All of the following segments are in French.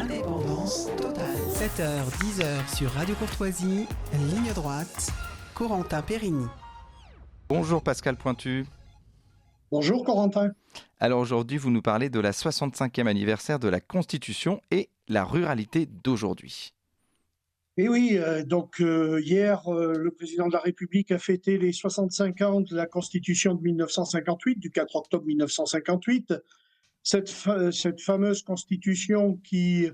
Indépendance totale. 7h, 10h sur Radio Courtoisie, ligne droite, Corentin Périni. Bonjour Pascal Pointu. Bonjour Corentin. Alors aujourd'hui, vous nous parlez de la 65e anniversaire de la Constitution et la ruralité d'aujourd'hui. Et oui, hier, le président de la République a fêté les 65 ans de la Constitution de 1958, du 4 octobre 1958. Cette fameuse Constitution qui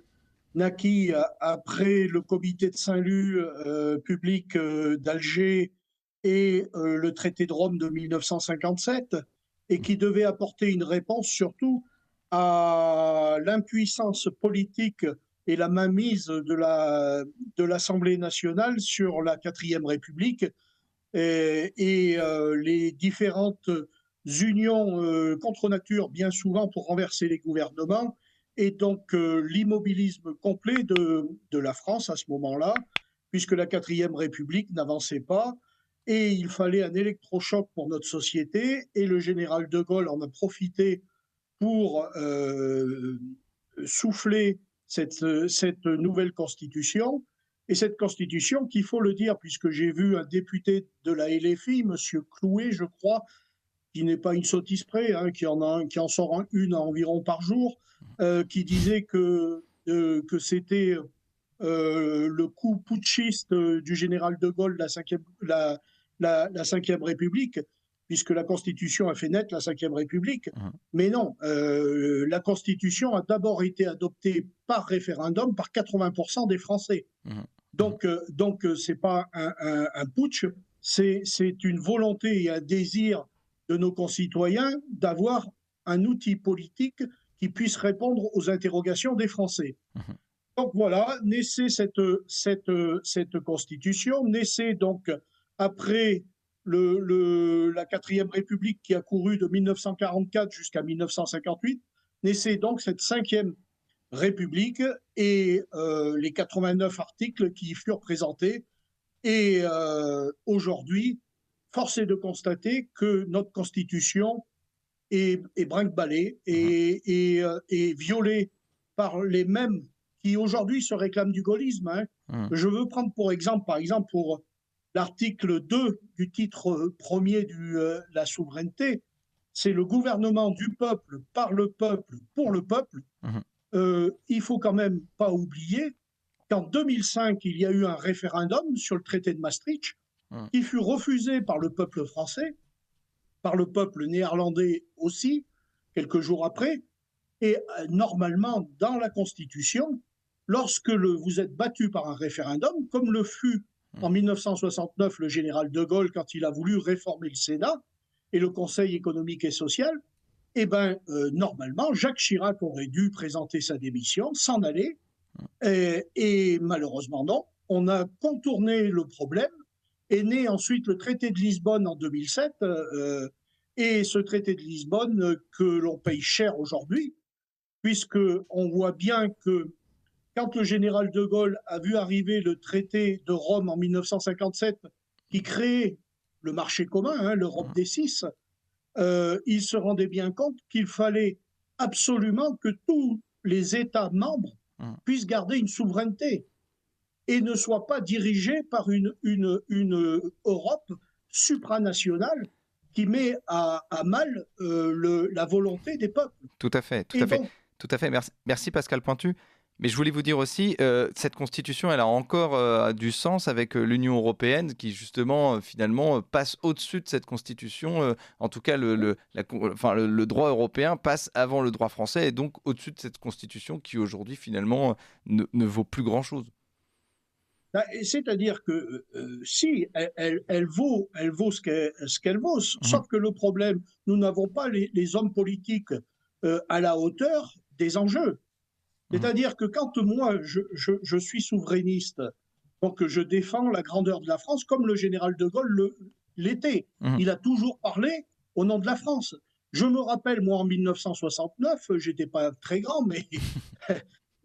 naquit après le comité de Saint-Lô public d'Alger et le traité de Rome de 1957, et qui devait apporter une réponse surtout à l'impuissance politique et la mainmise de l'Assemblée nationale sur la 4e République et les différentes unions contre nature, bien souvent pour renverser les gouvernements, et donc l'immobilisme complet de la France à ce moment-là, puisque la 4e République n'avançait pas, et il fallait un électrochoc pour notre société, et le général de Gaulle en a profité pour souffler cette nouvelle constitution, et cette constitution qu'il faut le dire, puisque j'ai vu un député de la LFI, M. Clouet, je crois, qui n'est pas une sottise près, qui en sort une environ par jour, qui disait que c'était le coup putschiste du général de Gaulle, la 5e République, puisque la Constitution a fait naître la 5e République. Mais non, la Constitution a d'abord été adoptée par référendum par 80% des Français. Donc ce n'est pas un putsch, c'est une volonté et un désir de nos concitoyens d'avoir un outil politique qui puisse répondre aux interrogations des Français. Donc voilà, naissait cette Constitution, naissait donc après la 4e République qui a couru de 1944 jusqu'à 1958, naissait donc cette 5e République et les 89 articles qui y furent présentés. Et aujourd'hui, force est de constater que notre Constitution est brinque-ballée et violée par les mêmes qui aujourd'hui se réclament du gaullisme. Je veux prendre par exemple pour l'article 2 du titre premier de la souveraineté, c'est le gouvernement du peuple, par le peuple, pour le peuple. Il faut quand même pas oublier qu'en 2005, il y a eu un référendum sur le traité de Maastricht qui fut refusé par le peuple français, par le peuple néerlandais aussi, quelques jours après. Et normalement, dans la Constitution, lorsque vous êtes battu par un référendum, comme le fut en 1969 le général de Gaulle quand il a voulu réformer le Sénat et le Conseil économique et social, normalement, Jacques Chirac aurait dû présenter sa démission, s'en aller, et malheureusement non. On a contourné le problème, est né ensuite le traité de Lisbonne en 2007, et ce traité de Lisbonne que l'on paye cher aujourd'hui, puisqu'on voit bien que quand le général de Gaulle a vu arriver le traité de Rome en 1957, qui créait le marché commun, l'Europe des 6, il se rendait bien compte qu'il fallait absolument que tous les États membres puissent garder une souveraineté et ne soient pas dirigés par une Europe supranationale qui met à mal la volonté des peuples. Tout à fait. Merci Pascal Pointu. Mais je voulais vous dire aussi, cette Constitution, elle a encore du sens avec l'Union européenne qui, justement, finalement, passe au-dessus de cette Constitution. En tout cas, le droit européen passe avant le droit français et donc au-dessus de cette Constitution qui, aujourd'hui, finalement, ne vaut plus grand-chose. C'est-à-dire que si, elle vaut ce qu'elle vaut, sauf que le problème, nous n'avons pas les hommes politiques à la hauteur des enjeux. C'est-à-dire que quand moi, je suis souverainiste, donc je défends la grandeur de la France, comme le général de Gaulle l'était. Il a toujours parlé au nom de la France. Je me rappelle, moi, en 1969, j'étais pas très grand,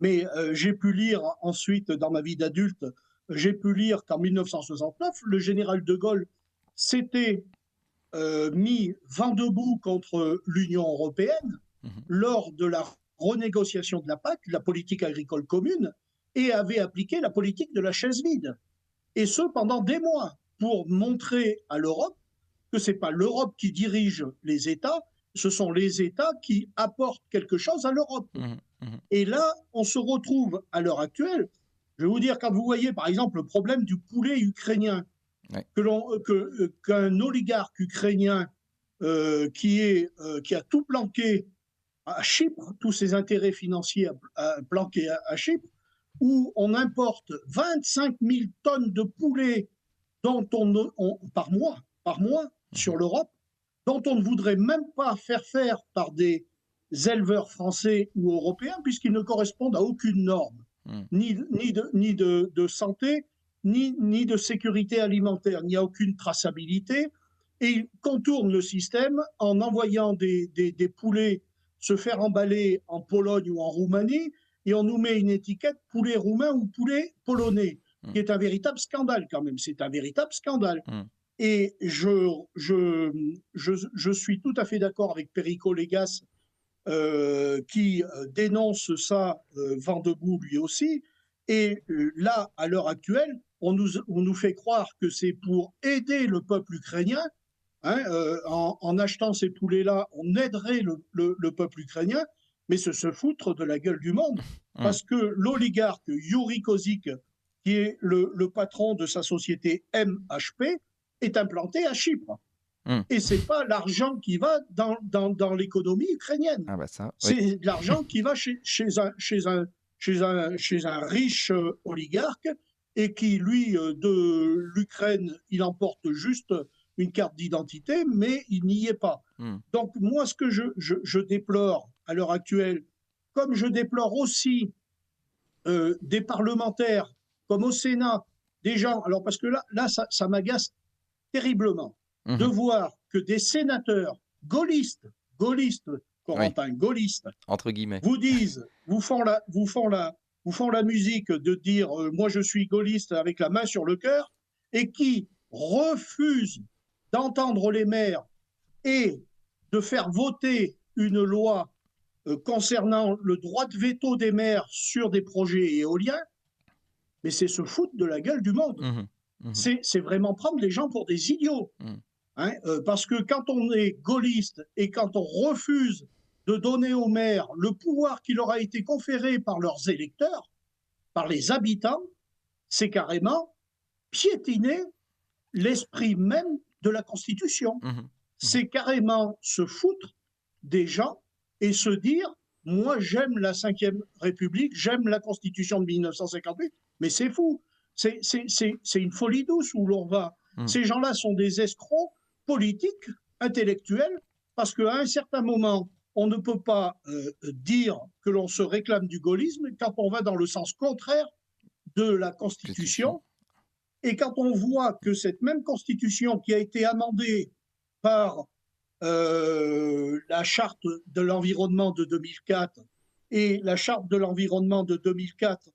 mais j'ai pu lire ensuite, dans ma vie d'adulte, j'ai pu lire qu'en 1969, le général de Gaulle s'était mis vent debout contre l'Union européenne lors de la renégociation de la PAC, de la politique agricole commune, et avait appliqué la politique de la chaise vide. Et ce, pendant des mois, pour montrer à l'Europe que ce n'est pas l'Europe qui dirige les États, ce sont les États qui apportent quelque chose à l'Europe. Et là, on se retrouve à l'heure actuelle, je vais vous dire, quand vous voyez par exemple le problème du poulet ukrainien, qu'un oligarque ukrainien qui a tout planqué à Chypre, tous ses intérêts financiers planqués à Chypre, où on importe 25 000 tonnes de poulet par mois sur l'Europe, dont on ne voudrait même pas faire par des éleveurs français ou européens, puisqu'ils ne correspondent à aucune norme, ni de santé, ni de sécurité alimentaire. Il n'y a aucune traçabilité. Et ils contournent le système en envoyant des poulets se faire emballer en Pologne ou en Roumanie, et on nous met une étiquette poulet roumain ou poulet polonais, qui est un véritable scandale quand même. C'est un véritable scandale. Et je suis tout à fait d'accord avec Perico Légas, qui dénonce ça vent debout lui aussi. Et là, à l'heure actuelle, on nous fait croire que c'est pour aider le peuple ukrainien. En achetant ces poulets-là, on aiderait le peuple ukrainien, mais c'est se foutre de la gueule du monde. Parce que l'oligarque Yuri Kozik, qui est le patron de sa société MHP, est implanté à Chypre. Et ce n'est pas l'argent qui va dans l'économie ukrainienne. Ah bah ça, oui. C'est de l'argent qui va chez un riche oligarque, et qui, lui, de l'Ukraine, il emporte juste une carte d'identité, mais il n'y est pas. Donc moi, ce que je déplore à l'heure actuelle, comme je déplore aussi des parlementaires, comme au Sénat, des gens, alors parce que là ça m'agace terriblement, de voir que des sénateurs gaullistes, Corentin, gaullistes, entre guillemets, vous font la musique de dire moi je suis gaulliste avec la main sur le cœur, et qui refusent d'entendre les maires et de faire voter une loi concernant le droit de veto des maires sur des projets éoliens. Mais c'est se foutre de la gueule du monde. C'est vraiment prendre les gens pour des idiots. Parce que quand on est gaulliste et quand on refuse de donner aux maires le pouvoir qui leur a été conféré par leurs électeurs, par les habitants, c'est carrément piétiner l'esprit même de la Constitution. C'est carrément se foutre des gens et se dire moi j'aime la Ve République, j'aime la Constitution de 1958, mais c'est fou. C'est une folie douce où l'on va. Ces gens-là sont des escrocs politiques, intellectuels, parce qu'à un certain moment, on ne peut pas dire que l'on se réclame du gaullisme quand on va dans le sens contraire de la Constitution. Et quand on voit que cette même Constitution qui a été amendée par la Charte de l'environnement de 2004 et la Charte de l'environnement de 2004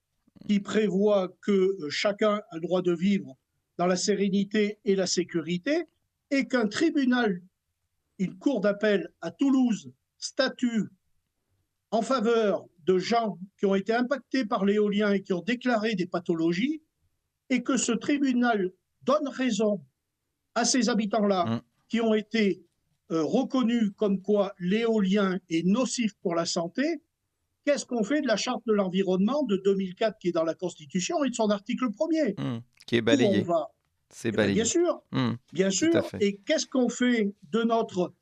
qui prévoit que chacun a le droit de vivre dans la sérénité et la sécurité, et qu'un tribunal, une cour d'appel à Toulouse, statue en faveur de gens qui ont été impactés par l'éolien et qui ont déclaré des pathologies, et que ce tribunal donne raison à ces habitants-là qui ont été reconnus comme quoi l'éolien est nocif pour la santé. Qu'est-ce qu'on fait de la Charte de l'environnement de 2004 qui est dans la Constitution et de son article 1er qui est balayé. Où on va C'est balayé. Bien sûr. Et qu'est-ce qu'on fait de notre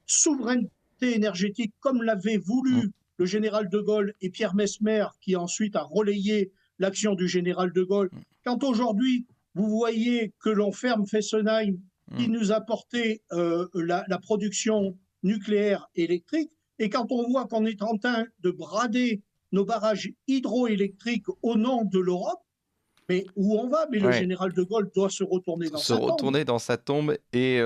souveraineté énergétique comme l'avait voulu le général de Gaulle et Pierre Messmer, qui ensuite a relayé l'action du général de Gaulle. Quand aujourd'hui, vous voyez que l'on ferme Fessenheim, qui nous apportait la production nucléaire électrique, et quand on voit qu'on est en train de brader nos barrages hydroélectriques au nom de l'Europe, mais où on va? Mais le général de Gaulle doit se retourner dans sa tombe. Et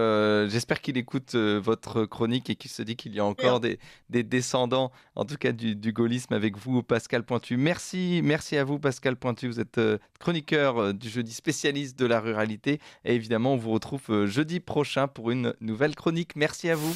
j'espère qu'il écoute votre chronique et qu'il se dit qu'il y a encore des descendants, en tout cas du gaullisme avec vous, Pascal Pointu. Merci à vous, Pascal Pointu. Vous êtes chroniqueur du jeudi, spécialiste de la ruralité. Et évidemment, on vous retrouve jeudi prochain pour une nouvelle chronique. Merci à vous.